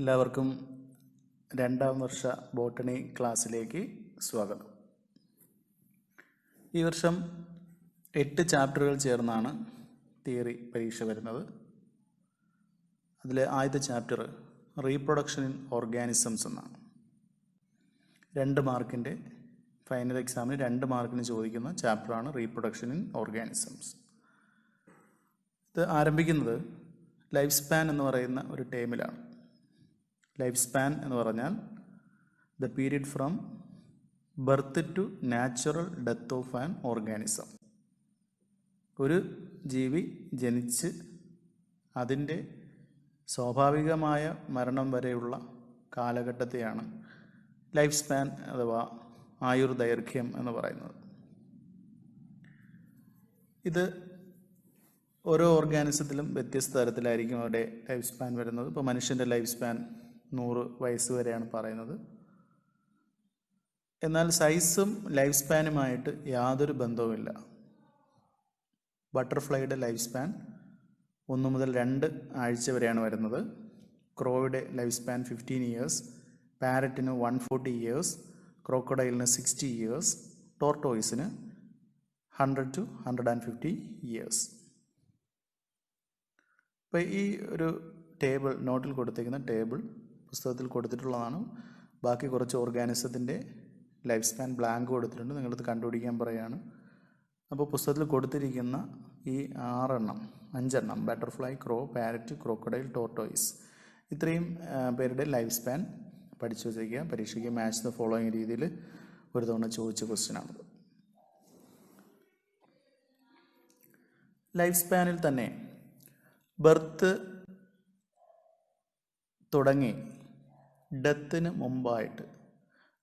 എല്ലാവർക്കും രണ്ടാം വർഷ ബോട്ടണി ക്ലാസ്സിലേക്ക് സ്വാഗതം. ഈ വർഷം 8 ചാപ്റ്ററുകൾ ചേർന്നാണ് തിയറി പരീക്ഷ വരുന്നത്. അതിൽ ആദ്യത്തെ ചാപ്റ്റർ റീപ്രൊഡക്ഷൻ ഇൻ ഓർഗാനിസംസ് എന്നാണ്. 2 മാർക്കിൻ്റെ ഫൈനൽ എക്സാമിന് 2 മാർക്കിന് ചോദിക്കുന്ന ചാപ്റ്ററാണ് റീപ്രൊഡക്ഷൻ ഇൻ ഓർഗാനിസംസ്. ഇത് ആരംഭിക്കുന്നത് ലൈഫ് സ്പാൻ എന്ന് പറയുന്ന ഒരു ടേമിലാണ്. ലൈഫ് സ്പാൻ എന്ന് പറഞ്ഞാൽ the period from birth to natural death of an organism. ഒരു ജീവി ജനിച്ച് അതിൻ്റെ സ്വാഭാവികമായ മരണം വരെയുള്ള കാലഘട്ടത്തെയാണ് ലൈഫ് സ്പാൻ അഥവാ ആയുർദൈർഘ്യം എന്ന് പറയുന്നത്. ഇത് ഓരോ ഓർഗാനിസത്തിലും വ്യത്യസ്ത തരത്തിലായിരിക്കും അവരുടെ ലൈഫ് സ്പാൻ വരുന്നത്. ഇപ്പോൾ മനുഷ്യൻ്റെ ലൈഫ് സ്പാൻ 100 വയസ്സ് വരെയാണ് പറയുന്നത്. എന്നാൽ സൈസും ലൈഫ് സ്പാനുമായിട്ട് യാതൊരു ബന്ധവുമില്ല. ബട്ടർഫ്ലൈയുടെ ലൈഫ് സ്പാൻ 1 മുതൽ 2 ആഴ്ച വരെയാണ് വരുന്നത്. ക്രോയുടെ ലൈഫ് സ്പാൻ 15 ഇയേഴ്സ്, പാരറ്റിന് 140 ഇയേഴ്സ്, ക്രോക്കഡൈലിന് 60 ഇയേഴ്സ്, ടോർട്ടോയിസിന് 100 to 150 ഇയേഴ്സ്. അപ്പോൾ ഈ ഒരു ടേബിൾ നോട്ടിൽ കൊടുത്തിരിക്കുന്ന ടേബിൾ പുസ്തകത്തിൽ കൊടുത്തിട്ടുള്ളതാണ്. ബാക്കി കുറച്ച് ഓർഗാനിസത്തിൻ്റെ ലൈഫ് സ്പാൻ ബ്ലാങ്ക് കൊടുത്തിട്ടുണ്ട്, നിങ്ങളത് കണ്ടുപിടിക്കാൻ പറയുകയാണ്. അപ്പോൾ പുസ്തകത്തിൽ കൊടുത്തിരിക്കുന്ന ഈ 5 എണ്ണം ബട്ടർഫ്ലൈ, ക്രോ, പാരറ്റ്, ക്രോക്കഡൈൽ, ടോർട്ടോയിസ്, ഇത്രയും പേരുടെ ലൈഫ് സ്പാൻ പഠിച്ചു വച്ചിരിക്കുക. പരീക്ഷയ്ക്ക് മാച്ച് ദ ഫോളോയിങ് രീതിയിൽ ഒരു തവണ ചോദിച്ച ക്വസ്റ്റ്യനാണത്. ലൈഫ് സ്പാനിൽ തന്നെ ബർത്ത് തുടങ്ങി ഡെത്തിന് മുമ്പായിട്ട്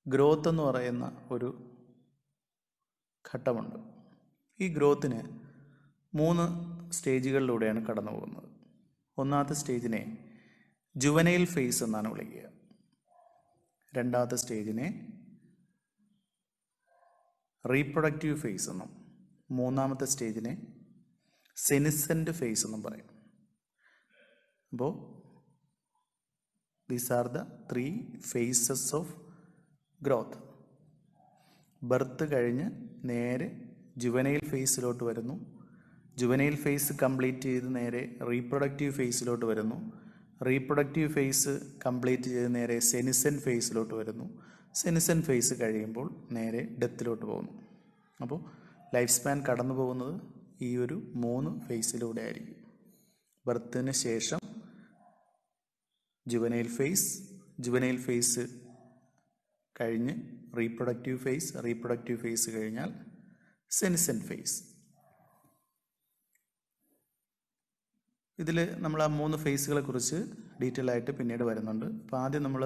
ഗ്രോത്ത് എന്ന് പറയുന്ന ഒരു ഘട്ടമുണ്ട്. ഈ ഗ്രോത്തിന് 3 സ്റ്റേജുകളിലൂടെയാണ് കടന്നു പോകുന്നത്. ഒന്നാമത്തെ സ്റ്റേജിനെ ജുവനൈൽ ഫേസ് എന്നാണ് വിളിക്കുക. രണ്ടാമത്തെ സ്റ്റേജിനെ റീപ്രൊഡക്റ്റീവ് ഫേസ് എന്നും, മൂന്നാമത്തെ സ്റ്റേജിനെ സെനിസെൻ്റ് ഫേസ് എന്നും പറയും. അപ്പോൾ these are the 3 phases of growth. Birth കഴിഞ്ഞ് നേരെ ജുവനൈൽ ഫേസിലോട്ട് വരുന്നു. ജുവനൈൽ ഫേസ് കംപ്ലീറ്റ് ചെയ്ത് നേരെ റീപ്രൊഡക്റ്റീവ് ഫേസിലോട്ട് വരുന്നു. റീപ്രൊഡക്റ്റീവ് ഫേസ് കംപ്ലീറ്റ് ചെയ്ത് നേരെ സെനിസെൻ്റ് ഫേസിലോട്ട് വരുന്നു. സെനിസെൻ്റ് ഫേസ് കഴിയുമ്പോൾ നേരെ ഡെത്തിലോട്ട് പോകുന്നു. അപ്പോൾ ലൈഫ് സ്പാൻ കടന്നു പോകുന്നത് ഈ ഒരു 3 ഫേസിലൂടെ ആയിരിക്കും. ബർത്തിന് ശേഷം ജുവനൈൽ ഫേസ് കഴിഞ്ഞ് റീപ്രൊഡക്റ്റീവ് ഫേസ് കഴിഞ്ഞാൽ സെനിസെൻ്റ് ഫേസ്. ഇതിൽ നമ്മൾ ആ 3 ഫേസുകളെ കുറിച്ച് ഡീറ്റെയിൽ ആയിട്ട് പിന്നീട് വരുന്നുണ്ട്. അപ്പോൾ ആദ്യം നമ്മൾ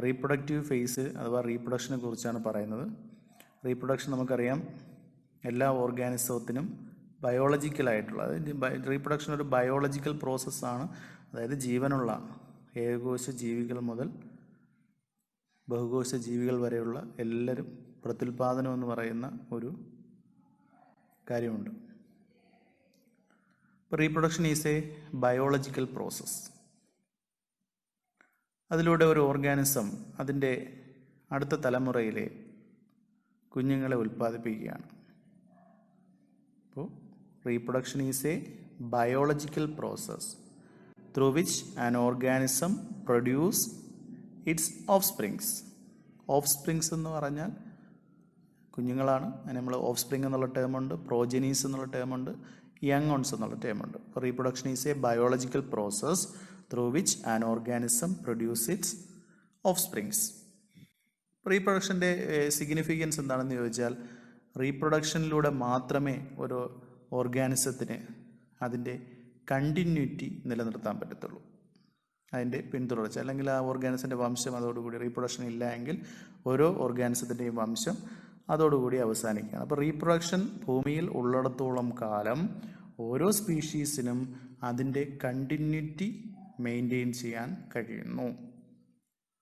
റീപ്രൊഡക്റ്റീവ് ഫേസ് അഥവാ റീപ്രൊഡക്ഷനെ കുറിച്ചാണ് പറയുന്നത്. റീപ്രൊഡക്ഷൻ നമുക്കറിയാം, എല്ലാ ഓർഗാനിസത്തിനും ബയോളജിക്കലായിട്ടുള്ള, അതായത് റീപ്രൊഡക്ഷൻ ഒരു ബയോളജിക്കൽ പ്രോസസ്സാണ്. അതായത് ജീവനുള്ള ഏകകോശ ജീവികൾ മുതൽ ബഹുകോശ ജീവികൾ വരെയുള്ള എല്ലാവരും പ്രത്യുൽപാദനം എന്ന് പറയുന്ന ഒരു കാര്യമുണ്ട്. ഇപ്പോൾ reproduction is a biological process. അതിലൂടെ ഒരു ഓർഗാനിസം അതിൻ്റെ അടുത്ത തലമുറയിലെ കുഞ്ഞുങ്ങളെ ഉൽപ്പാദിപ്പിക്കുകയാണ്. അപ്പോൾ reproduction is a biological process through which an organism produce its offsprings. Offsprings എന്ന് പറഞ്ഞാൽ കുഞ്ഞുങ്ങളാണ്. അതിന് നമ്മൾ ഓഫ്സ്പ്രിങ് എന്നുള്ള ടേമുണ്ട്, പ്രോജനീസ് എന്നുള്ള ടേമുണ്ട്, യങ് ഓൺസ് എന്നുള്ള ടേമുണ്ട്. Reproduction is a biological process through which an organism produce its offsprings. റീപ്രൊഡക്ഷൻ്റെ സിഗ്നിഫിക്കൻസ് എന്താണെന്ന് ചോദിച്ചാൽ, റീപ്രൊഡക്ഷനിലൂടെ മാത്രമേ ഒരു ഓർഗാനിസത്തിന് അതിൻ്റെ കണ്ടിന്യൂറ്റി നിലനിർത്താൻ പറ്റത്തുള്ളൂ. അതിൻ്റെ പിന്തുടർച്ച, അല്ലെങ്കിൽ ആ ഓർഗാനിസത്തിൻ്റെ വംശം അതോടുകൂടി, റീപ്രൊഡക്ഷൻ ഇല്ല എങ്കിൽ ഓരോ ഓർഗാനിസത്തിൻ്റെയും വംശം അതോടുകൂടി അവസാനിക്കുകയാണ്. അപ്പോൾ റീപ്രൊഡക്ഷൻ ഭൂമിയിൽ ഉള്ളിടത്തോളം കാലം ഓരോ സ്പീഷീസിനും അതിൻ്റെ കണ്ടിന്യൂറ്റി മെയിൻറ്റെയിൻ ചെയ്യാൻ കഴിയുന്നു.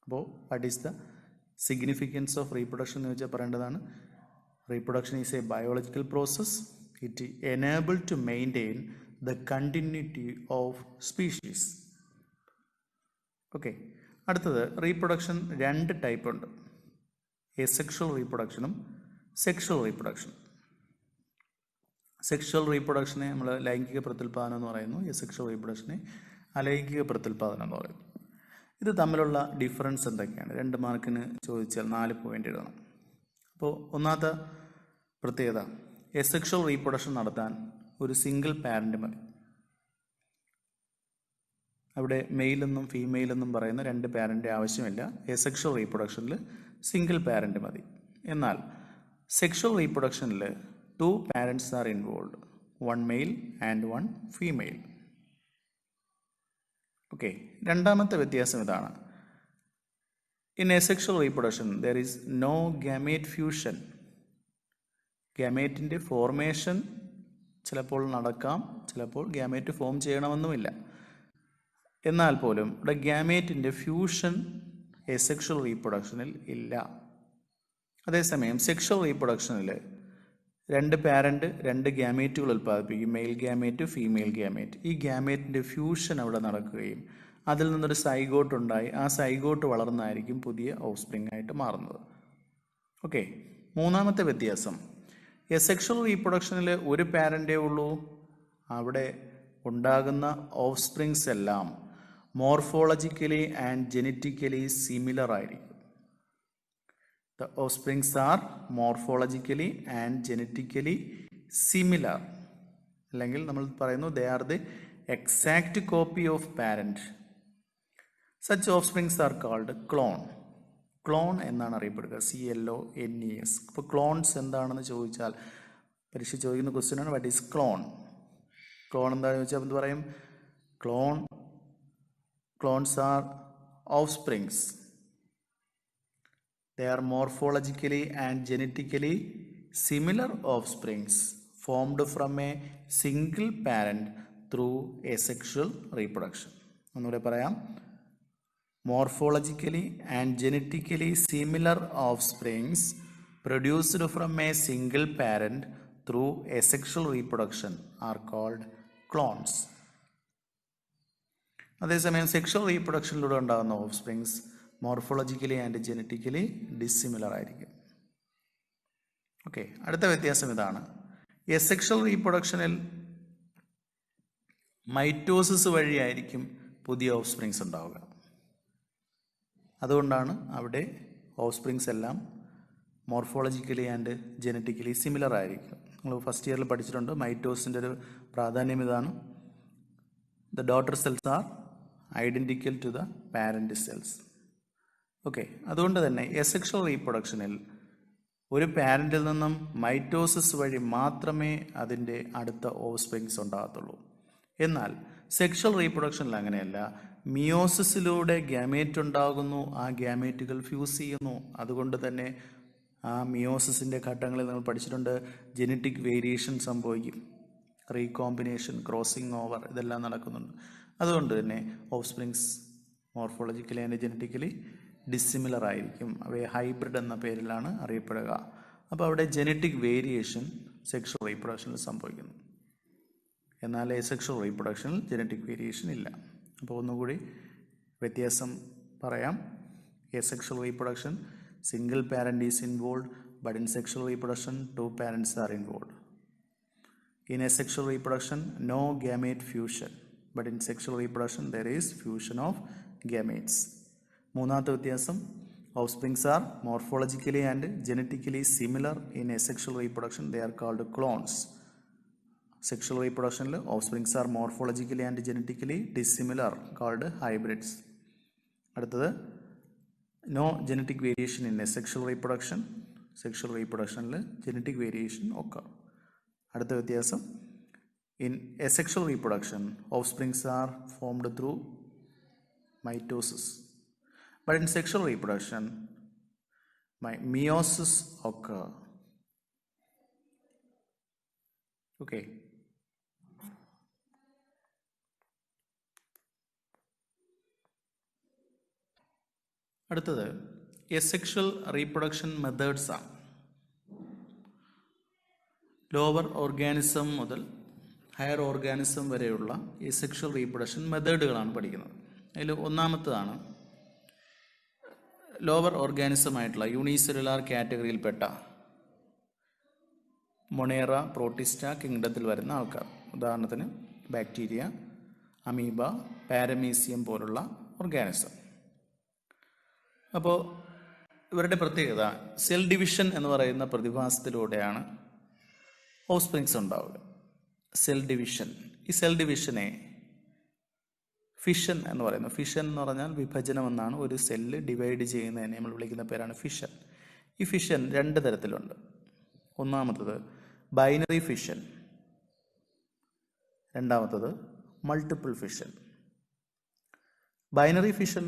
അപ്പോൾ what is the significance of reproduction എന്ന് വെച്ചാൽ പറയേണ്ടതാണ്, reproduction is a biological process. It enable to maintain the continuity of species. Okay, അടുത്തത് റീപ്രൊഡക്ഷൻ 2 ടൈപ്പ് ഉണ്ട്. എസെക്ഷൽ റീപ്രൊഡക്ഷനും സെക്ഷൽ റീപ്രൊഡക്ഷനും. സെക്ഷൽ റീപ്രൊഡക്ഷനെ നമ്മൾ ലൈംഗിക പ്രത്യുൽപാദനം എന്ന് പറയുന്നു. എസെക്ഷൽ റീപ്രൊഡക്ഷനെ അലൈംഗിക പ്രത്യുൽപാദനം എന്ന് പറയുന്നു. ഇത് തമ്മിലുള്ള ഡിഫറൻസ് എന്തൊക്കെയാണ്? 2 മാർക്കിന് ചോദിച്ചാൽ 4 പോയിന്റ് എഴുതണം. അപ്പോൾ ഒന്നാമത്തെ പ്രത്യേകത, എസെക്ഷൽ റീപ്രൊഡക്ഷൻ നടത്താൻ ഒരു സിംഗിൾ പാരന്റ് മതി. അവിടെ മെയിലെന്നും ഫീമെയിലെന്നും പറയുന്ന 2 പാരന്റ് ആവശ്യമില്ല. എസെക്ഷൽ റീപ്രൊഡക്ഷനിൽ സിംഗിൾ പാരന്റ് മതി. എന്നാൽ സെക്ഷൽ റീപ്രൊഡക്ഷനിൽ 2 parents are involved, 1 male and 1 female. Okay, രണ്ടാമത്തെ വ്യത്യാസം ഇതാണ്. In asexual reproduction there is no gamete fusion. ഗാമേറ്റിൻ്റെ ഫോർമേഷൻ ചിലപ്പോൾ നടക്കാം, ചിലപ്പോൾ ഗാമേറ്റ് ഫോം ചെയ്യണമെന്നുമില്ല. എന്നാൽ പോലും ഇവിടെ ഗാമേറ്റിൻ്റെ ഫ്യൂഷൻ എസെക്ഷൽ റീപ്രൊഡക്ഷനിൽ ഇല്ല. അതേസമയം സെക്ഷൽ റീപ്രൊഡക്ഷനിൽ 2 പാരന്റ് 2 ഗാമേറ്റുകൾ ഉൽപ്പാദിപ്പിക്കും, മെയിൽ ഗാമേറ്റ് ഫീമെയിൽ ഗാമേറ്റ്. ഈ ഗാമേറ്റിൻ്റെ ഫ്യൂഷൻ അവിടെ നടക്കുകയും അതിൽ നിന്നൊരു സൈഗോട്ട് ഉണ്ടായി ആ സൈഗോട്ട് വളർന്നായിരിക്കും പുതിയ ഓഫ്സ്പ്രിംഗ് ആയിട്ട് മാറുന്നത്. ഓക്കെ, മൂന്നാമത്തെ വ്യത്യാസം, എസെക്ഷൽ റീപ്രൊഡക്ഷനിൽ ഒരു പാരന്റേ ഉള്ളൂ. അവിടെ ഉണ്ടാകുന്ന ഓഫ്സ്പ്രിങ്സ് എല്ലാം മോർഫോളജിക്കലി ആൻഡ് ജെനറ്റിക്കലി സിമിലർ ആയിരിക്കും. The offsprings are morphologically and genetically similar. അല്ലെങ്കിൽ നമ്മൾ പറയുന്നു they are the exact copy of parent. Such offsprings are called clone. Clone എന്നാണ് അറിയപ്പെടുക, CLONES. ഇപ്പോൾ ക്ലോൺസ് എന്താണെന്ന് ചോദിച്ചാൽ പരീക്ഷ ചോദിക്കുന്ന ക്വസ്റ്റ്യനാണ്, വാട്ട് ഈസ് ക്ലോൺ? ക്ലോൺ എന്താണെന്ന് ചോദിച്ചാൽ എന്ത് പറയും? Clones are offsprings. They are morphologically and genetically similar offsprings formed from a single parent through asexual reproduction. ഒന്നുകൂടെ പറയാം, morphologically and genetically similar offsprings produced from a single parent through asexual reproduction are called clones. അതേസമയം sexual റീപ്രൊഡക്ഷനിലൂടെ ഉണ്ടാകുന്ന offsprings morphologically and genetically dissimilar ആയിരിക്കും. Okay, അടുത്ത വ്യത്യാസം ഇതാണ്. Asexual റീപ്രൊഡക്ഷനിൽ mitosis വഴിയായിരിക്കും പുതിയ ഓഫ്സ്പ്രിങ്സ് ഉണ്ടാവുക. അതുകൊണ്ടാണ് അവിടെ ഓഫ്സ്പ്രിങ്സ് എല്ലാം മോർഫോളജിക്കലി ആൻഡ് ജെനറ്റിക്കലി സിമിലർ ആയിരിക്കും. നമ്മൾ ഫസ്റ്റ് ഇയറിൽ പഠിച്ചിട്ടുണ്ട്, മൈറ്റോസിൻ്റെ ഒരു പ്രാധാന്യം ഇതാണ്. The daughter cells are identical to the parent cells. Okay, അതുകൊണ്ട് തന്നെ എസെക്ഷൽ റീപ്രൊഡക്ഷനിൽ ഒരു പാരന്റിൽ നിന്നും മൈറ്റോസിസ് വഴി മാത്രമേ അതിൻ്റെ അടുത്ത ഓഫ്സ്പ്രിങ്സ് ഉണ്ടാകത്തുള്ളൂ. എന്നാൽ സെക്ഷൽ റീപ്രൊഡക്ഷനിൽ അങ്ങനെയല്ല, മിയോസിസിലൂടെ ഗാമേറ്റ് ഉണ്ടാകുന്നു, ആ ഗാമേറ്റുകൾ ഫ്യൂസ് ചെയ്യുന്നു. അതുകൊണ്ട് തന്നെ ആ മിയോസിസിൻ്റെ ഘട്ടങ്ങളിൽ നമ്മൾ പഠിച്ചിട്ടുണ്ട്, ജെനറ്റിക് വേരിയേഷൻ സംഭവിക്കും, റീകോമ്പിനേഷൻ, ക്രോസിംഗ് ഓവർ, ഇതെല്ലാം നടക്കുന്നുണ്ട്. അതുകൊണ്ട് തന്നെ offsprings morphologically and genetically dissimilar ആയിരിക്കും. അവയെ ഹൈബ്രിഡ് എന്ന പേരിലാണ് അറിയപ്പെടുക. അപ്പോൾ അവിടെ ജെനറ്റിക് വേരിയേഷൻ സെക്ഷൽ റീപ്രൊഡക്ഷനിൽ സംഭവിക്കുന്നു. എന്നാൽ സെക്ഷൽ റീപ്രൊഡക്ഷനിൽ ജെനറ്റിക് വേരിയേഷൻ ഇല്ല. അപ്പോൾ ഒന്നുകൂടി വ്യത്യാസം പറയാം. Sexual reproduction single parent is involve, but in sexual reproduction 2 parents are involved. In asexual reproduction, no gamete fusion, but in sexual reproduction there is fusion of gametes. മൂന്നാമത്തെ വ്യത്യാസം, offsprings are morphologically and genetically similar. In asexual reproduction they are called clones. Sexual റീപ്രൊഡക്ഷനിൽ offsprings are morphologically and genetically dissimilar, called hybrids. അടുത്തത്, no genetic variation in asexual reproduction. Sexual റീപ്രൊഡക്ഷനിൽ genetic variation ഒക്കെ. അടുത്ത വ്യത്യാസം, in asexual reproduction offsprings are formed through mitosis. But in sexual reproduction, meiosis occur. Okay. അടുത്തത് asexual reproduction methods ആണ്. Lower organism മുതൽ higher organism വരെയുള്ള asexual reproduction മെത്തേഡുകളാണ് പഠിക്കുന്നത്. അതിൽ ഒന്നാമത്തേതാണ് ലോവർ ഓർഗാനിസം ആയിട്ടുള്ള യൂണിസെല്ലുലാർ കാറ്റഗറിയിൽപ്പെട്ട മൊണേറ പ്രോട്ടിസ്റ്റ കിങ്ഡത്തിൽ വരുന്ന ആൾക്കാർ, ഉദാഹരണത്തിന് ബാക്ടീരിയ, അമീബ, പാരമീസിയം പോലുള്ള ഓർഗാനിസം. അപ്പോൾ ഇവരുടെ പ്രത്യേകത സെൽ ഡിവിഷൻ എന്ന് പറയുന്ന പ്രതിഭാസത്തിലൂടെയാണ് ഓഫ്സ്പ്രിങ്സ് ഉണ്ടാവുക. Cell division. ഈ സെൽ ഡിവിഷനെ ഫിഷൻ എന്ന് പറയുന്നു. ഫിഷൻ എന്ന് പറഞ്ഞാൽ വിഭജനം എന്നാണ്. ഒരു സെല്ല് ഡിവൈഡ് ചെയ്യുന്നതിനെ നമ്മൾ വിളിക്കുന്ന പേരാണ് ഫിഷൻ. ഈ ഫിഷൻ രണ്ട് തരത്തിലുണ്ട്. ഒന്നാമത്തത് ബൈനറി ഫിഷൻ, രണ്ടാമത്തത് മൾട്ടിപ്പിൾ ഫിഷൻ. ബൈനറി ഫിഷൻ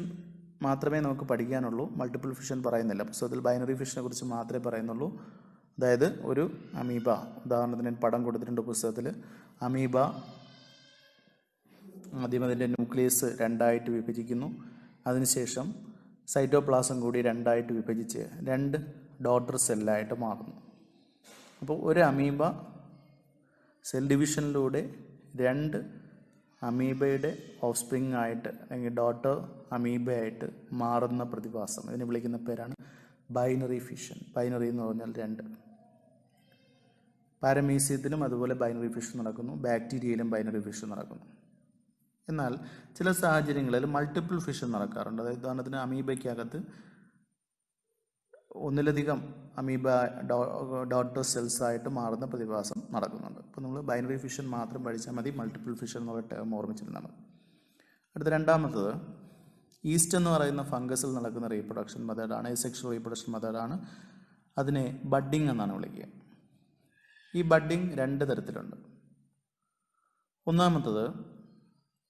മാത്രമേ നമുക്ക് പഠിക്കാനുള്ളൂ, മൾട്ടിപ്പിൾ ഫിഷൻ പറയുന്നില്ല. പുസ്തകത്തിൽ ബൈനറി ഫിഷനെ കുറിച്ച് മാത്രമേ പറയുന്നുള്ളൂ. അതായത് ഒരു അമീബ, ഉദാഹരണത്തിന് പടം കൊടുത്തിട്ടുണ്ട് പുസ്തകത്തിൽ. അമീബ ആദ്യം അതിൻ്റെ ന്യൂക്ലിയസ് രണ്ടായിട്ട് വിഭജിക്കുന്നു. അതിനുശേഷം സൈറ്റോപ്ലാസം കൂടി രണ്ടായിട്ട് വിഭജിച്ച് രണ്ട് ഡോട്ടർ സെല്ലായിട്ട് മാറുന്നു. അപ്പോൾ ഒരു അമീബ സെൽ ഡിവിഷനിലൂടെ രണ്ട് അമീബയുടെ ഓഫ്സ്പ്രിങ് ആയിട്ട് അല്ലെങ്കിൽ ഡോട്ടർ അമീബയായിട്ട് മാറുന്ന പ്രതിഭാസം, ഇതിനെ വിളിക്കുന്ന പേരാണ് ബൈനറി ഫിഷൻ. ബൈനറി എന്ന് പറഞ്ഞാൽ രണ്ട്. പാരമീസിയത്തിലും അതുപോലെ ബൈനറി ഫിഷൻ നടക്കുന്നു, ബാക്ടീരിയയിലും ബൈനറി ഫിഷൻ നടക്കുന്നു. എന്നാൽ ചില സാഹചര്യങ്ങളിൽ മൾട്ടിപ്പിൾ ഫിഷൻ നടക്കാറുണ്ട്. അതായത് ഉദാഹരണത്തിന് അമീബയ്ക്കകത്ത് ഒന്നിലധികം അമീബ ഡോട്ടർ സെൽസ് ആയിട്ട് മാറുന്ന പ്രതിഭാസം നടക്കുന്നുണ്ട്. അപ്പോൾ നമ്മൾ ബൈനറി ഫിഷൻ മാത്രം പഠിച്ചാൽ മതി, മൾട്ടിപ്പിൾ ഫിഷൻ എന്നുള്ള ടേം ഓർമ്മിച്ചിരുന്നാൽ മതി. അടുത്ത രണ്ടാമത്തത് ഈസ്റ്റ് എന്ന് പറയുന്ന ഫംഗസിൽ നടക്കുന്ന റീപ്രൊഡക്ഷൻ മെത്തേഡാണ്, എസെക്ഷൽ റീപ്രൊഡക്ഷൻ മെത്തേഡാണ്. അതിനെ ബഡ്ഡിങ് എന്നാണ് വിളിക്കുക. ഈ ബഡ്ഡിങ് രണ്ട് തരത്തിലുണ്ട്. ഒന്നാമത്തത്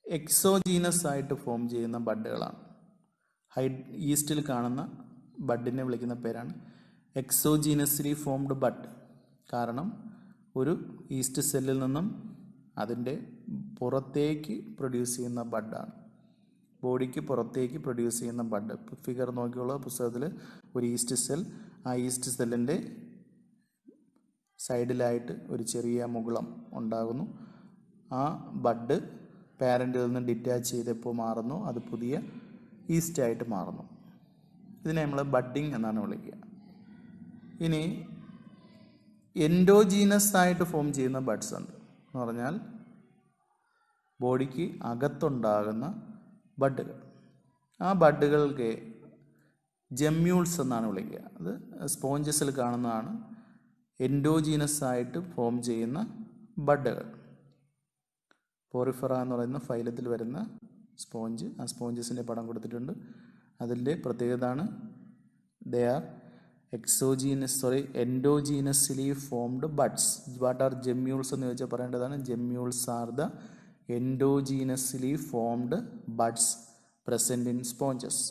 എക്സോജീനസ് ആയിട്ട് ഫോം ചെയ്യുന്ന ബഡ്ഡുകളാണ്. ഈസ്റ്റിൽ കാണുന്ന ബഡിനെ വിളിക്കുന്ന പേരാണ് എക്സോജീനസ്ലി ഫോംഡ് ബഡ്. കാരണം ഒരു ഈസ്റ്റ് സെല്ലിൽ നിന്നും അതിൻ്റെ പുറത്തേക്ക് പ്രൊഡ്യൂസ് ചെയ്യുന്ന ബഡാണ്, ബോഡിക്ക് പുറത്തേക്ക് പ്രൊഡ്യൂസ് ചെയ്യുന്ന ബഡ്. ഫിഗർ നോക്കിയുള്ള പുസ്തകത്തിൽ ഒരു ഈസ്റ്റ് സെൽ, ആ ഈസ്റ്റ് സെല്ലിൻ്റെ സൈഡിലായിട്ട് ഒരു ചെറിയ മുകുളം ഉണ്ടാകുന്നു. ആ ബഡ് പാരൻറ്റിൽ നിന്ന് ഡിറ്റാച്ച് ചെയ്തപ്പോൾ മാറുന്നു, അത് പുതിയ ഈസ്റ്റായിട്ട് മാറുന്നു. ഇതിനെ നമ്മൾ ബഡ്ഡിങ് എന്നാണ് വിളിക്കുക. ഇനി എൻഡോജീനസ് ആയിട്ട് ഫോം ചെയ്യുന്ന ബഡ്സ് ഉണ്ട്. എന്ന് പറഞ്ഞാൽ ബോഡിക്ക് അകത്തുണ്ടാകുന്ന ബഡ്ഡുകൾ. ആ ബഡ്ഡുകൾക്ക് ജെമ്യൂൾസ് എന്നാണ് വിളിക്കുക. അത് സ്പോഞ്ചസിൽ കാണുന്നതാണ് എൻഡോജീനസ് ആയിട്ട് ഫോം ചെയ്യുന്ന ബഡ്ഡുകൾ. പോറിഫെറ എന്ന് പറയുന്ന ഫൈലത്തിൽ വരുന്ന സ്പോഞ്ച്, ആ സ്പോഞ്ചസിൻ്റെ പടം കൊടുത്തിട്ടുണ്ട്. അതിൻ്റെ പ്രത്യേകതയാണ് they are എൻഡോജീനസ്ലി formed buds. What are gemmules എന്ന് ചോദിച്ചാൽ പറയേണ്ടതാണ് gemmules are the എൻഡോജീനസ്ലി formed buds present in sponges.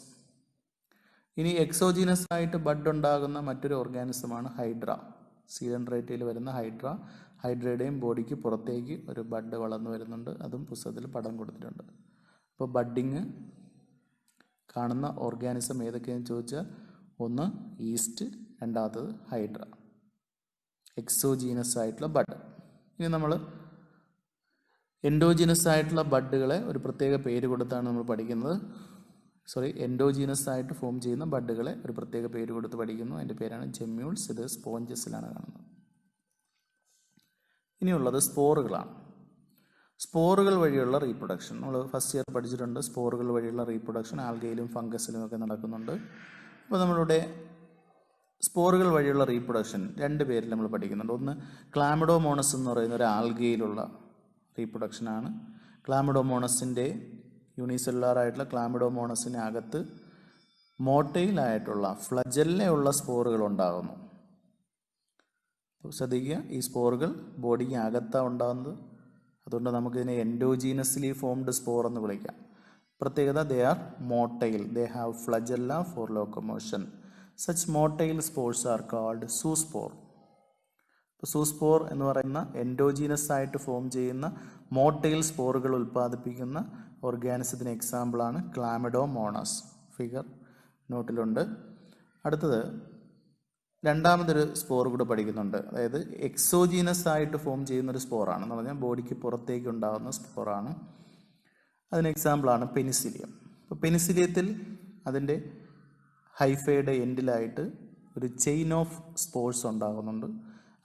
ഇനി എക്സോജീനസ് ആയിട്ട് ബഡ് ഉണ്ടാകുന്ന മറ്റൊരു ഓർഗാനിസമാണ് ഹൈഡ്ര. സീലൻഡ്രേറ്റയിൽ വരുന്ന ഹൈഡ്ര. ഹൈഡ്രയുടെയും ബോഡിക്ക് പുറത്തേക്ക് ഒരു ബഡ് വളർന്നു വരുന്നുണ്ട്. അതും പുസ്തകത്തിൽ പടം കൊടുത്തിട്ടുണ്ട്. അപ്പോൾ ബഡ്ഡിങ് കാണുന്ന ഓർഗാനിസം ഏതൊക്കെയാണെന്ന് ചോദിച്ചാൽ ഒന്ന് ഈസ്റ്റ്, രണ്ടാമത്തത് ഹൈഡ്ര, എക്സോജീനസ് ആയിട്ടുള്ള ബഡ്. ഇനി നമ്മൾ എൻഡോജീനസ് ആയിട്ടുള്ള ബഡ്ഡുകളെ ഒരു പ്രത്യേക പേര് കൊടുത്താണ് നമ്മൾ പഠിക്കുന്നത്. എൻഡോജീനസ് ആയിട്ട് ഫോം ചെയ്യുന്ന ബഡ്ഡുകളെ ഒരു പ്രത്യേക പേര് കൊടുത്ത് പഠിക്കുന്നു. അതിൻ്റെ പേരാണ് ജെമ്യൂൾസ്. ഇത് സ്പോഞ്ചസിലാണ് കാണുന്നത്. ഇനിയുള്ളത് സ്പോറുകളാണ്. സ്പോറുകൾ വഴിയുള്ള റീപ്രൊഡക്ഷൻ നമ്മൾ ഫസ്റ്റ് ഇയർ പഠിച്ചിട്ടുണ്ട്. സ്പോറുകൾ വഴിയുള്ള റീപ്രൊഡക്ഷൻ ആൽഗയിലും ഫംഗസിലും ഒക്കെ നടക്കുന്നുണ്ട്. അപ്പോൾ നമ്മളിവിടെ സ്പോറുകൾ വഴിയുള്ള റീപ്രൊഡക്ഷൻ രണ്ട് പേരിൽ നമ്മൾ പഠിക്കുന്നുണ്ട്. ഒന്ന് ക്ലാമിഡോമോണസ് എന്ന് പറയുന്ന ഒരു ആൽഗയിലുള്ള റീപ്രൊഡക്ഷനാണ്. ക്ലാമിഡോമോണസിൻ്റെ യൂണിസെല്ലുലാർ ആയിട്ടുള്ള ക്ലാമിഡോമോണസിന് അകത്ത് മോട്ടയിലായിട്ടുള്ള ഫ്ലജെല്ലയുള്ള സ്പോറുകൾ ഉണ്ടാകുന്നു. ശ്രദ്ധിക്കുക, ഈ സ്പോറുകൾ ബോഡിക്ക് അകത്താണ് ഉണ്ടാകുന്നത്. അതുകൊണ്ട് നമുക്കിതിനെ എൻഡോജീനസ്ലി ഫോംഡ് സ്പോർ എന്ന് വിളിക്കാം. പ്രത്യേകത they are motile, they have flagella for locomotion. Such motile spores are called zoospore. Zoospore എന്ന് പറയുന്ന എൻഡോജീനസ് ആയിട്ട് ഫോം ചെയ്യുന്ന മോട്ടൈൽ സ്പോറുകൾ ഉൽപ്പാദിപ്പിക്കുന്ന ഓർഗാനിസത്തിന് എക്സാമ്പിളാണ് ക്ലാമിഡോമോണസ്. ഫിഗർ നോട്ടിലുണ്ട്. അടുത്തത് രണ്ടാമതൊരു സ്പോർ കൂടെ പഠിക്കുന്നുണ്ട്. അതായത് എക്സോജീനസ് ആയിട്ട് ഫോം ചെയ്യുന്നൊരു സ്പോറാണ്. എന്ന് പറഞ്ഞാൽ ബോഡിക്ക് പുറത്തേക്ക് ഉണ്ടാകുന്ന സ്പോറാണ്. അതിന് എക്സാമ്പിളാണ് പെനിസിലിയം. അപ്പോൾ പെനിസിലിയത്തിൽ അതിൻ്റെ ഹൈഫയുടെ എൻഡിലായിട്ട് ഒരു ചെയിൻ ഓഫ് സ്പോർസ് ഉണ്ടാകുന്നുണ്ട്.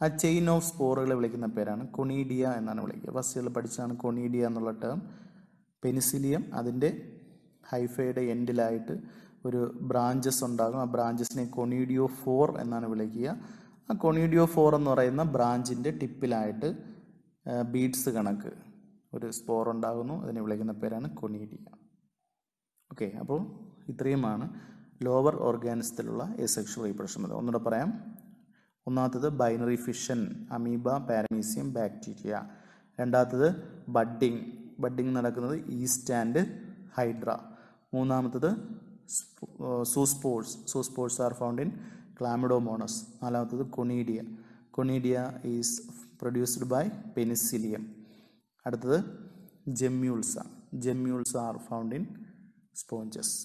ആ ചെയിൻ ഓഫ് സ്പോറുകളെ വിളിക്കുന്ന പേരാണ് കൊണീഡിയ എന്നാണ് വിളിക്കുക. ഫസ്റ്റുകൾ പഠിച്ചാണ് കൊണീഡിയ എന്നുള്ള ടേം. പെനിസിലിയം, അതിൻ്റെ ഹൈഫയുടെ എൻഡിലായിട്ട് ഒരു ബ്രാഞ്ചസ് ഉണ്ടാകും. ആ ബ്രാഞ്ചസിനെ കൊണീഡിയോ 4 എന്നാണ് വിളിക്കുക. ആ കൊണീഡിയോ 4 എന്ന് പറയുന്ന ബ്രാഞ്ചിൻ്റെ ടിപ്പിലായിട്ട് ബീഡ്സ് കണക്ക് ഒരു സ്പോർ ഉണ്ടാകുന്നു. അതിനെ വിളിക്കുന്ന പേരാണ് കൊണീഡിയ. ഓക്കെ, അപ്പോൾ ഇത്രയുമാണ് ലോവർ ഓർഗാനിസത്തിലുള്ള എസെക്ഷൽ റീപ്രൊഡക്ഷൻ മെത്തേഡ്. ഒന്നുകൂടെ പറയാം. ഒന്നാമത്തത് binary fission, amoeba, paramecium, bacteria. രണ്ടാമത്തത് ബഡ്ഡിങ് നടക്കുന്നത് ഈസ്റ്റ് ആൻഡ് ഹൈഡ്ര. മൂന്നാമത്തത് zoospores are found in chlamydomonas. നാലാമത്തത് conidia is produced by penicillium. അടുത്തത് gemmules are found in sponges.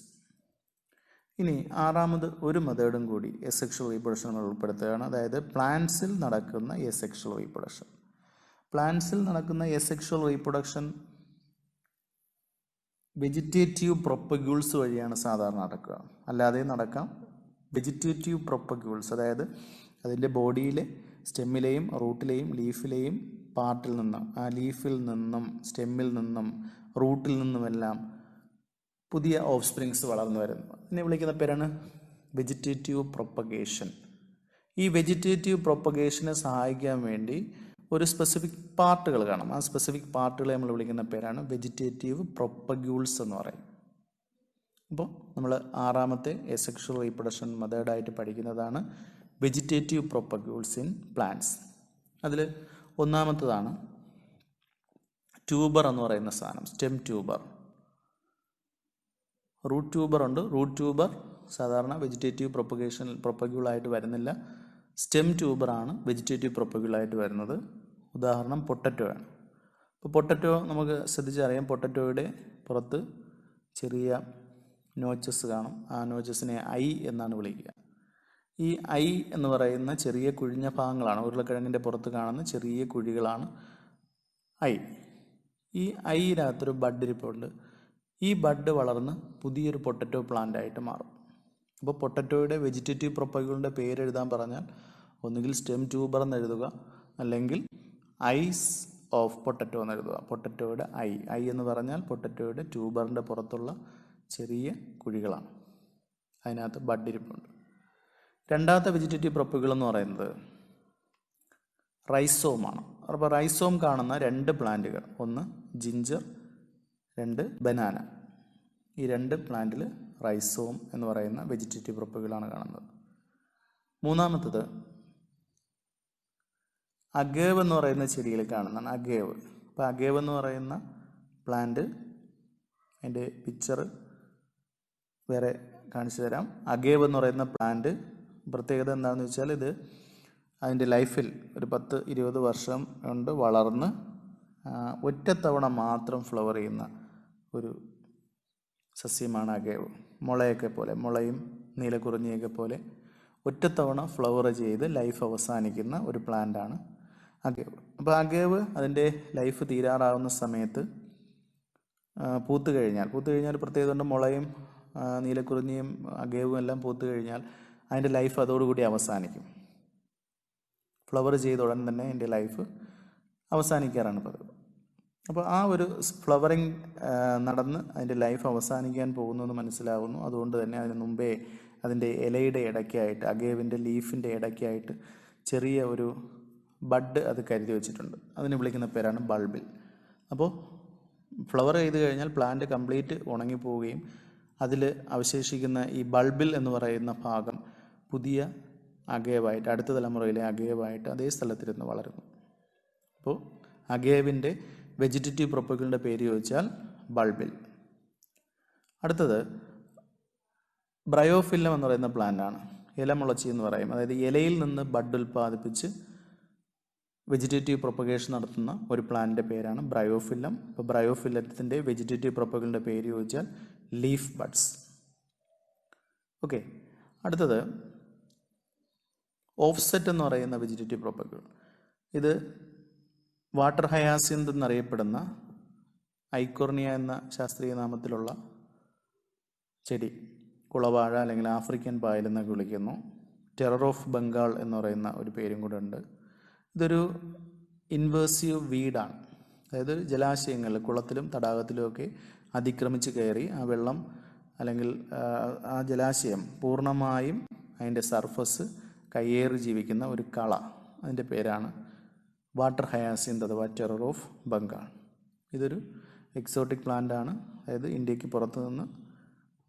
ഇനി ആറാമത് ഒരു മെത്തേഡും കൂടി എസെക്ഷൽ റീപ്രൊഡക്ഷൻ ഉൾപ്പെടുത്തുകയാണ്. അതായത് പ്ലാന്റ്സിൽ നടക്കുന്ന എസെക്ഷൽ റീപ്രൊഡക്ഷൻ. പ്ലാന്റ്സിൽ നടക്കുന്ന എസെക്ഷൽ റീപ്രൊഡക്ഷൻ വെജിറ്റേറ്റീവ് പ്രൊപ്പഗ്യൂൾസ് വഴിയാണ് സാധാരണ നടക്കുക. അല്ലാതെ നടക്കാം. വെജിറ്റേറ്റീവ് പ്രൊപ്പഗ്യൂൾസ്, അതായത് അതിൻ്റെ ബോഡിയിലെ സ്റ്റെമ്മിലെയും റൂട്ടിലെയും ലീഫിലെയും പാർട്ടിൽ നിന്നും, ആ ലീഫിൽ നിന്നും സ്റ്റെമ്മിൽ നിന്നും റൂട്ടിൽ നിന്നുമെല്ലാം പുതിയ ഓഫ് സ്പ്രിങ്സ് വളർന്നു വരുന്നു. ഇതിനെ വിളിക്കുന്ന പേരാണ് വെജിറ്റേറ്റീവ് പ്രൊപ്പഗേഷൻ. ഈ വെജിറ്റേറ്റീവ് പ്രൊപ്പഗേഷനെ സഹായിക്കാൻ വേണ്ടി ഒരു സ്പെസിഫിക് പാർട്ടുകൾ കാണാം. ആ സ്പെസിഫിക് പാർട്ടുകളെ നമ്മൾ വിളിക്കുന്ന പേരാണ് വെജിറ്റേറ്റീവ് പ്രൊപ്പഗ്യൂൾസ് എന്ന് പറയും. അപ്പോൾ നമ്മൾ ആറാമത്തെ എസെക്ഷൽ റീപ്രൊഡക്ഷൻ മെത്തേഡായിട്ട് പഠിക്കുന്നതാണ് വെജിറ്റേറ്റീവ് പ്രൊപ്പഗ്യൂൾസ് ഇൻ പ്ലാന്റ്സ്. അതിൽ ഒന്നാമത്തതാണ് ട്യൂബർ എന്ന് പറയുന്ന സാധനം, സ്റ്റെം ട്യൂബർ. റൂട്ട് ട്യൂബർ ഉണ്ട്. റൂട്ട് ട്യൂബർ സാധാരണ വെജിറ്റേറ്റീവ് പ്രൊപ്പഗ്യൂളായിട്ട് വരുന്നില്ല. സ്റ്റെം ട്യൂബറാണ് വെജിറ്റേറ്റീവ് പ്രൊപ്പഗ്യൂളായിട്ട് വരുന്നത്. ഉദാഹരണം പൊട്ടറ്റോ ആണ്. അപ്പോൾ പൊട്ടറ്റോ നമുക്ക് ശ്രദ്ധിച്ചറിയാം. പൊട്ടറ്റോയുടെ പുറത്ത് ചെറിയ നോച്ചസ് കാണും. ആ നോച്ചസിനെ ഐ എന്നാണ് വിളിക്കുക. ഈ ഐ എന്ന് പറയുന്ന ചെറിയ കുഴിഞ്ഞ ഭാഗങ്ങളാണ്, ഉരുളക്കിഴങ്ങിൻ്റെ പുറത്ത് കാണുന്ന ചെറിയ കുഴികളാണ് ഐ. ഈ ഐയിനകത്തൊരു ബഡ് ഇരിപ്പുണ്ട്. ഈ ബഡ് വളർന്ന് പുതിയൊരു പൊട്ടറ്റോ പ്ലാന്റ് ആയിട്ട് മാറും. അപ്പോൾ പൊട്ടറ്റോയുടെ വെജിറ്റേറ്റീവ് പ്രൊപ്പഗ്യൂളിൻ്റെ പേര് എഴുതാൻ പറഞ്ഞാൽ ഒന്നുകിൽ സ്റ്റെം ട്യൂബർ എന്ന് എഴുതുക, അല്ലെങ്കിൽ ഐസ് ഓഫ് പൊട്ടറ്റോ എന്ന് എഴുതുക. പൊട്ടറ്റോയുടെ ഐ എന്ന് പറഞ്ഞാൽ പൊട്ടറ്റോയുടെ ട്യൂബറിൻ്റെ പുറത്തുള്ള ചെറിയ കുഴികളാണ്. അതിനകത്ത് ബഡ് ഇരിപ്പുണ്ട്. രണ്ടാമത്തെ വെജിറ്റേറ്റീവ് പ്രൊപ്പഗ്യൂൾ എന്ന് പറയുന്നത് റൈസോമാണ്. അപ്പോൾ റൈസോം കാണുന്ന രണ്ട് പ്ലാന്റുകൾ, ഒന്ന് ജിഞ്ചർ, രണ്ട് ബനാന. ഈ രണ്ട് പ്ലാന്റിൽ റൈസോം എന്ന് പറയുന്ന വെജിറ്റേറ്റീവ് പ്രൊപ്പഗ്യൂളാണ് കാണുന്നത്. മൂന്നാമത്തത് അഗേവ് എന്ന് പറയുന്ന ചെടിയിൽ കാണുന്നതാണ് അഗേവ്. അപ്പോൾ അഗേവ് എന്ന് പറയുന്ന പ്ലാന്റ്, അതിൻ്റെ പിക്ചർ വേറെ കാണിച്ചു തരാം. അഗേവ് എന്ന് പറയുന്ന പ്ലാന്റ് പ്രത്യേകത എന്താണെന്ന് വെച്ചാൽ ഇത് അതിൻ്റെ ലൈഫിൽ ഒരു 10-20 വർഷം കൊണ്ട് വളർന്ന് ഒറ്റത്തവണ മാത്രം ഫ്ലവർ ചെയ്യുന്ന ഒരു സസ്യമാണ് അഗേവ്. മുളയൊക്കെ പോലെ, മുളയും നീലക്കുറിഞ്ഞിയൊക്കെ പോലെ ഒറ്റത്തവണ ഫ്ലവർ ചെയ്ത് ലൈഫ് അവസാനിക്കുന്ന ഒരു പ്ലാന്റാണ് അഗേവ്. അപ്പോൾ അഗേവ് അതിൻ്റെ ലൈഫ് തീരാറാവുന്ന സമയത്ത് പൂത്ത് കഴിഞ്ഞാൽ പ്രത്യേകത മുളയും നീലക്കുറിഞ്ഞിയും അഗേവും എല്ലാം പൂത്ത് കഴിഞ്ഞാൽ അതിൻ്റെ ലൈഫ് അതോടുകൂടി അവസാനിക്കും. ഫ്ലവർ ചെയ്ത ഉടൻ തന്നെ അതിൻ്റെ ലൈഫ് അവസാനിക്കാറാണ് പതിവ്. അപ്പോൾ ആ ഒരു ഫ്ലവറിങ് നടന്ന് അതിൻ്റെ ലൈഫ് അവസാനിക്കാൻ പോകുന്നത് മനസ്സിലാകുന്നു. അതുകൊണ്ട് തന്നെ അതിന് മുമ്പേ അതിൻ്റെ ഇലയുടെ ഇടയ്ക്കായിട്ട്, അഗേവിൻ്റെ ലീഫിൻ്റെ ഇടയ്ക്കായിട്ട് ചെറിയ ഒരു ബഡ് അത് കരുതി വെച്ചിട്ടുണ്ട്. അതിനെ വിളിക്കുന്ന പേരാണ് ബൾബിൽ. അപ്പോൾ ഫ്ലവർ ചെയ്ത് കഴിഞ്ഞാൽ പ്ലാന്റ് കംപ്ലീറ്റ് ഉണങ്ങിപ്പോവുകയും അതിൽ അവശേഷിക്കുന്ന ഈ ബൾബിൽ എന്ന് പറയുന്ന ഭാഗം പുതിയ അഗേവായിട്ട്, അടുത്ത തലമുറയിലെ അഗേവായിട്ട് അതേ സ്ഥലത്തിരുന്ന് വളരുന്നു. അപ്പോൾ അഗേവിൻ്റെ വെജിറ്റേറ്റീവ് പ്രൊപ്പഗ്യൂളിൻ്റെ പേര് ചോദിച്ചാൽ ബൾബിൽ. അടുത്തത് ബ്രയോഫില്ലം എന്ന് പറയുന്ന പ്ലാന്റാണ്. ഇലമുളച്ചി എന്ന് പറയും. അതായത് ഇലയിൽ നിന്ന് ബഡ് ഉൽപ്പാദിപ്പിച്ച് വെജിറ്റേറ്റീവ് പ്രൊപ്പഗേഷൻ നടത്തുന്ന ഒരു പ്ലാന്റിൻ്റെ പേരാണ് ബ്രയോഫില്ലം. അപ്പോൾ ബ്രയോഫില്ലത്തിൻ്റെ വെജിറ്റേറ്റീവ് പ്രൊപ്പഗ്യൂളിൻ്റെ പേര് ചോദിച്ചാൽ ലീഫ് ബഡ്സ്. ഓക്കെ, അടുത്തത് ഓഫ്സെറ്റ് എന്ന് പറയുന്ന വെജിറ്റേറ്റീവ് പ്രൊപ്പഗ്യൂൾ. ഇത് വാട്ടർ ഹയാസിന്ത് എന്നറിയപ്പെടുന്ന ഐക്കോർണിയ എന്ന ശാസ്ത്രീയ നാമത്തിലുള്ള ചെടി. കുളവാഴ അല്ലെങ്കിൽ ആഫ്രിക്കൻ പായൽ എന്നൊക്കെ വിളിക്കുന്നു. ടെറർ ഓഫ് ബംഗാൾ എന്ന് പറയുന്ന ഒരു പേരും കൂടെ ഉണ്ട്. ഇതൊരു ഇൻവേസീവ് വീഡാണ്. അതായത് ജലാശയങ്ങളിൽ, കുളത്തിലും തടാകത്തിലുമൊക്കെ അതിക്രമിച്ച് കയറി ആ വെള്ളം അല്ലെങ്കിൽ ആ ജലാശയം പൂർണ്ണമായും അതിൻ്റെ സർഫസ് കയ്യേറി ജീവിക്കുന്ന ഒരു കള. അതിൻ്റെ പേരാണ് വാട്ടർ ഹയാസിന്ത് അഥവാ ടെറർ ഓഫ് ബംഗാൾ. ഇതൊരു എക്സോട്ടിക് പ്ലാന്റ് ആണ്. അതായത് ഇന്ത്യക്ക് പുറത്തു നിന്ന്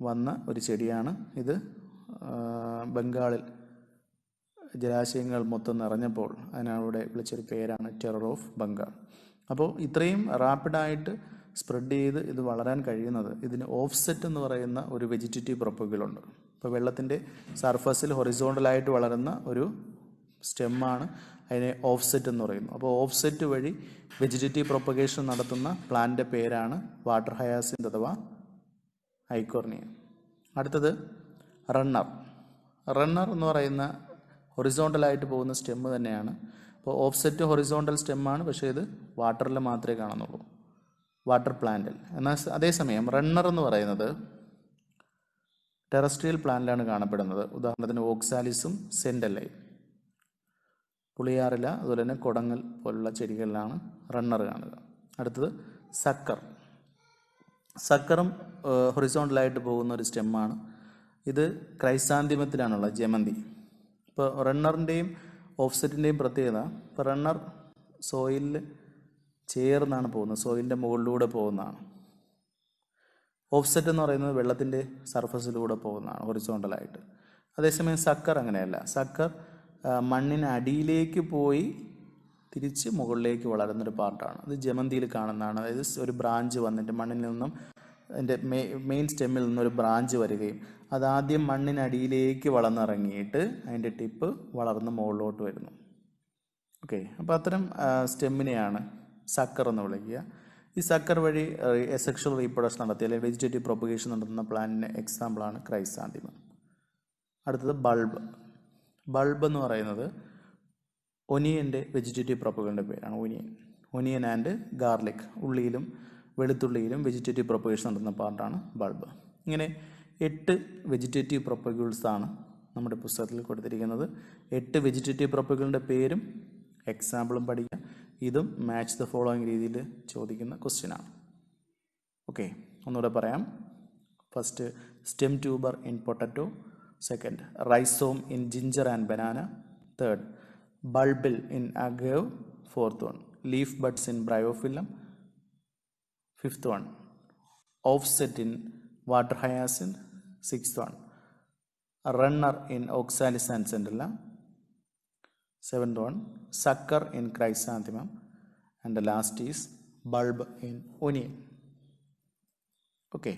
വന്ന ഒരു ചെടിയാണ് ഇത്. ബംഗാളിൽ ജലാശയങ്ങൾ മൊത്തം നിറഞ്ഞപ്പോൾ അതിനവിടെ വിളിച്ചൊരു പേരാണ് ടെറർ ഓഫ് ബംഗാൾ. അപ്പോൾ ഇത്രയും റാപ്പിഡായിട്ട് സ്പ്രെഡ് ചെയ്ത് ഇത് വളരാൻ കഴിയുന്നത് ഇതിന് ഓഫ്സെറ്റ് എന്ന് പറയുന്ന ഒരു വെജിറ്റേറ്റീവ് പ്രൊപ്പഗിളുണ്ട്. ഇപ്പോൾ വെള്ളത്തിൻ്റെ സർഫസിൽ ഹൊറിസോണ്ടലായിട്ട് വളരുന്ന ഒരു സ്റ്റെമ്മാണ് അതിനെ ഓഫ്സെറ്റ് എന്ന് പറയുന്നു. അപ്പോൾ ഓഫ്സെറ്റ് വഴി വെജിറ്റേറ്റീവ് പ്രൊപ്പഗേഷൻ നടത്തുന്ന പ്ലാന്റിൻ്റെ പേരാണ് വാട്ടർ ഹയാസിന്ത് അഥവാ ഐക്കോർണിയ. അടുത്തത് റണ്ണർ. റണ്ണർ എന്ന് പറയുന്ന ഹൊറിസോണ്ടലായിട്ട് പോകുന്ന സ്റ്റെമ്മ് തന്നെയാണ്. അപ്പോൾ ഓഫ്സെറ്റ് ഹൊറിസോണ്ടൽ സ്റ്റെമ്മാണ്, പക്ഷേ ഇത് വാട്ടറിൽ മാത്രമേ കാണുന്നുള്ളൂ, വാട്ടർ പ്ലാന്റിൽ. എന്നാൽ അതേസമയം റണ്ണർ എന്ന് പറയുന്നത് ടെറസ്ട്രിയൽ പ്ലാന്റിലാണ് കാണപ്പെടുന്നത്. ഉദാഹരണത്തിന് ഓക്സാലിസും സെൻഡല്ലയും. പുളിയാറില അതുപോലെ തന്നെ കൊടങ്ങൽ പോലുള്ള ചെടികളിലാണ് റണ്ണർ കാണുക. അടുത്തത് സക്കർ. സക്കറും ഹൊറിസോണ്ടലായിട്ട് പോകുന്ന ഒരു സ്റ്റെമ്മാണ്. ഇത് ക്രൈസാന്തിമത്തിലാണുള്ളത്, ജമന്തി. ഇപ്പോൾ റണ്ണറിൻ്റെയും ഓഫ്സെറ്റിൻ്റെയും പ്രത്യേകത, ഇപ്പോൾ റണ്ണർ സോയിലിൽ ചേർന്നാണ് പോകുന്നത്, സോയിലിൻ്റെ മുകളിലൂടെ പോകുന്നതാണ്. ഓഫ്സെറ്റ് എന്ന് പറയുന്നത് വെള്ളത്തിൻ്റെ സർഫസിലൂടെ പോകുന്നതാണ് ഹൊറിസോണ്ടലായിട്ട്. അതേസമയം സക്കർ അങ്ങനെയല്ല. സക്കർ മണ്ണിന് അടിയിലേക്ക് പോയി തിരിച്ച് മുകളിലേക്ക് വളരുന്നൊരു പാർട്ടാണ്. അത് ജമന്തിയിൽ കാണുന്നതാണ്. അതായത് ഒരു ബ്രാഞ്ച് വന്നിട്ട് മണ്ണിൽ നിന്നും അതിൻ്റെ മെയിൻ സ്റ്റെമ്മിൽ നിന്നൊരു ബ്രാഞ്ച് വരികയും അതാദ്യം മണ്ണിനടിയിലേക്ക് വളർന്നിറങ്ങിയിട്ട് അതിൻ്റെ ടിപ്പ് വളർന്ന് മുകളിലോട്ട് വരുന്നു. ഓക്കെ, അപ്പോൾ അത്തരം സ്റ്റെമ്മിനെയാണ് സക്കർ എന്ന് വിളിക്കുക. ഈ സക്കർ വഴി സെക്ഷൽ റീപ്രൊഡക്ഷൻ നടത്തി അല്ലെങ്കിൽ വെജിറ്റേറ്റീവ് പ്രൊപ്പഗേഷൻ നടത്തുന്ന പ്ലാന്റിന് എക്സാമ്പിളാണ് ക്രൈസാന്തിമം. അടുത്തത് ബൾബ്. ബൾബ് എന്ന് പറയുന്നത് ഒനിയൻ്റെ വെജിറ്റേറ്റീവ് പ്രൊപ്പഗേഷൻ്റെ പേരാണ്. ഒനിയൻ ആൻഡ് ഗാർലിക്, ഉള്ളിയിലും വെളുത്തുള്ളിയിലും വെജിറ്റേറ്റീവ് പ്രൊപ്പഗേഷൻ നടത്തുന്ന പാർട്ടാണ് ബൾബ്. ഇങ്ങനെ 8 വെജിറ്റേറ്റീവ് പ്രൊപ്പഗിൾസാണ് നമ്മുടെ പുസ്തകത്തിൽ കൊടുത്തിരിക്കുന്നത്. 8 വെജിറ്റേറ്റീവ് പ്രൊപ്പഗിളിൻ്റെ പേരും എക്സാമ്പിളും പഠിക്കുക. ഇതും മാച്ച് ദ ഫോളോയിങ് രീതിയിൽ ചോദിക്കുന്ന ക്വസ്റ്റ്യനാണ്. ഓക്കെ, ഒന്നുകൂടെ പറയാം. First, stem tuber in potato. Second, rhizome in ginger and banana. Third, bulbil in agave. Fourth one, leaf buds in bryophyllum. Fifth one, offset in water hyacinth. Sixth one, runner in oxalis and centella. Seventh one, sucker in chrysanthemum. And the last is bulb in onion. Okay.